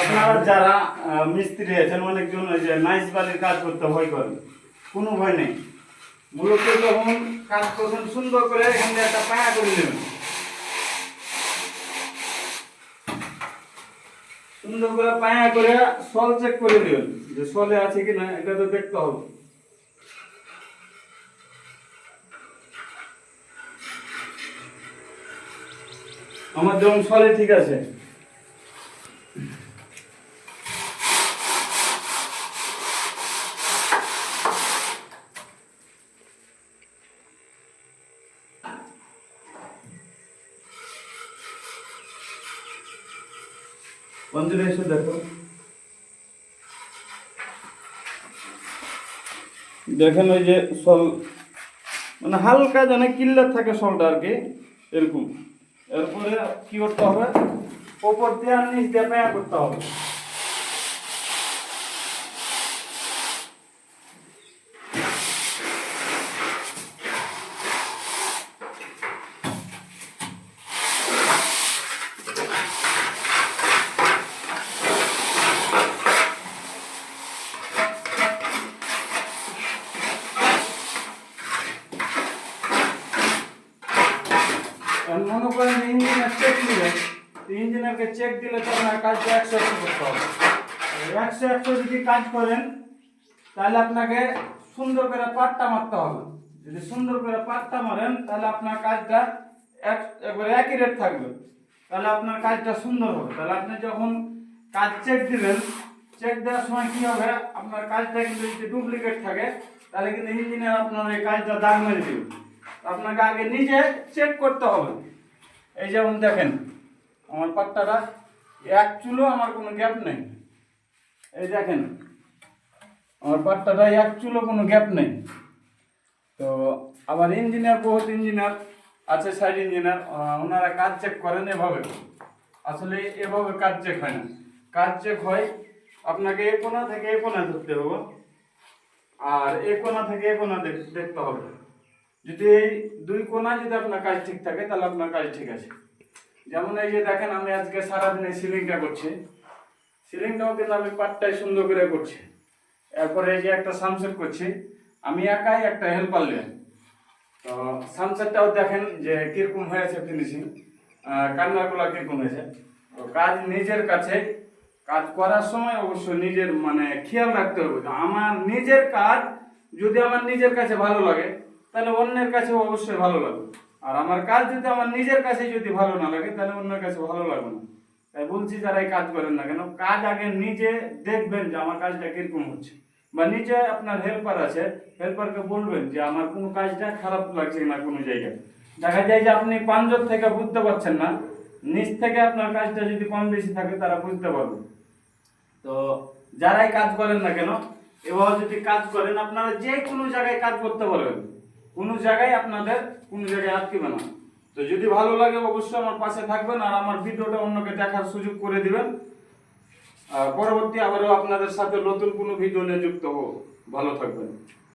আপনারা যারা মিস্ত্রি আছেন অনেকজন ওই যে নাইস বালির কাজ করতে ভয় করেন, কোনো ভয় নেই। মূলত যখন কাজ করবেন সুন্দর করে এখান থেকে একটা পায়া করে নেবেন, সুন্দর করে পায়া করে সল চেক করে নেবেন যে সলে আছে কিনা, এটা তো দেখতে হবে। আমার যেমন সলে ঠিক আছে, বন্ধুরা এসে দেখো, দেখেন ওই যে সল মানে হালকা যেন কিল্লার থাকে সলটা আর কি, এরকম। এরপরে কি করতে হবে, ওপর দিয়ে আর নিচ দিয়ে পায়া করতে হবে। মনে করেন ইঞ্জিনিয়ার চেক দিলেন, ইঞ্জিনিয়ারকে চেক দিলে তো আপনার কাজটা 100% করতে হবে। 100 যদি কাজ করেন তাহলে আপনাকে সুন্দর করে পাট্টা মারতে হবে। যদি সুন্দর করে পাট্টা মারেন তাহলে আপনার কাজটা একবারে অ্যাকুরেট থাকবে, তাহলে আপনার কাজটা সুন্দর হবে। তাহলে আপনি যখন কাজ চেক দিবেন, চেক দেওয়ার সময় কি হবে, আপনার কাজটা কিন্তু যদি ডুপ্লিকেট থাকে তাহলে কিন্তু ইঞ্জিনিয়ার আপনার এই কাজটা দাগ মেরে দেবে। আপনাকে আগে নিজে চেক করতে হবে। এই যেমন দেখেন আমার পাট্টাটা এক চুলো আমার কোনো গ্যাপ নেই, এই দেখেন আমার পাট্টাটা এক চুলো কোনো গ্যাপ নেই। তো আবার ইঞ্জিনিয়ার, বহুত ইঞ্জিনিয়ার আছে, সাইড ইঞ্জিনিয়ার, ওনারা কাজ চেক করেন এভাবে। আসলে এভাবে কাজ চেক হয় না, কাজ চেক হয় আপনাকে এ কোণা থেকে এ কোণা ধরতে হবে, আর এ কোণা থেকে এ কোণা দেখতে হবে। যদি এই দুই কোণা যদি আপনার কাজ ঠিক থাকে তাহলে আপনার কাজ ঠিক আছে। যেমন এই যে দেখেন আমি আজকে সারাদিন এই সিলিংটা করছি, সিলিংটাও কিন্তু আমি পাটটাই সুন্দর করে করছি। এরপরে এই যে একটা সানসেট করছি, আমি একাই, একটা হেল্পার নিয়ে। তো সানসেটটাও দেখেন যে কিরকম হয়েছে ফিনিশিং, কান্নারগুলো কিরকম হয়েছে। তো কাজ নিজের কাছে কাজ করার সময় অবশ্যই নিজের মানে খেয়াল রাখতে হবে। আমার নিজের কাজ যদি আমার নিজের কাছে ভালো লাগে তাহলে অন্যের কাছেও অবশ্যই ভালো লাগবে, আর আমার কাজ যদি আমার নিজের কাছে যদি ভালো না লাগে তাহলে অন্যের কাছে ভালো লাগবে না। তাই বলছি যারা এই কাজ করেন না কেন, কাজ আগে নিজে দেখবেন যে আমার কাজটা কিরকম হচ্ছে, বা নিজে আপনার হেল্পার আছে, হেল্পারকে বলবেন যে আমার কোনো কাজটা খারাপ লাগছে না কোনো জায়গায়। দেখা যায় যে আপনি পাঁচজন থেকে বুঝতে পারছেন না, নিচ থেকে আপনার কাজটা যদি কম বেশি থাকে তারা বুঝতে পারবে। তো যারাই কাজ করেন না কেন এভাবে যদি কাজ করেন, আপনারা যে কোনো জায়গায় কাজ করতে পারবেন, কোনো জায়গায় আপনাদের কোনো জায়গায় আটকেবে না। তো যদি ভালো লাগে অবশ্যই আমার পাশে থাকবেন, আর আমার ভিডিওটা অন্যকে দেখার সুযোগ করে দিবেন। পরবর্তী আবারও আপনাদের সাথে নতুন কোনো ভিডিও নিয়ে যুক্ত হব। ভালো থাকবেন।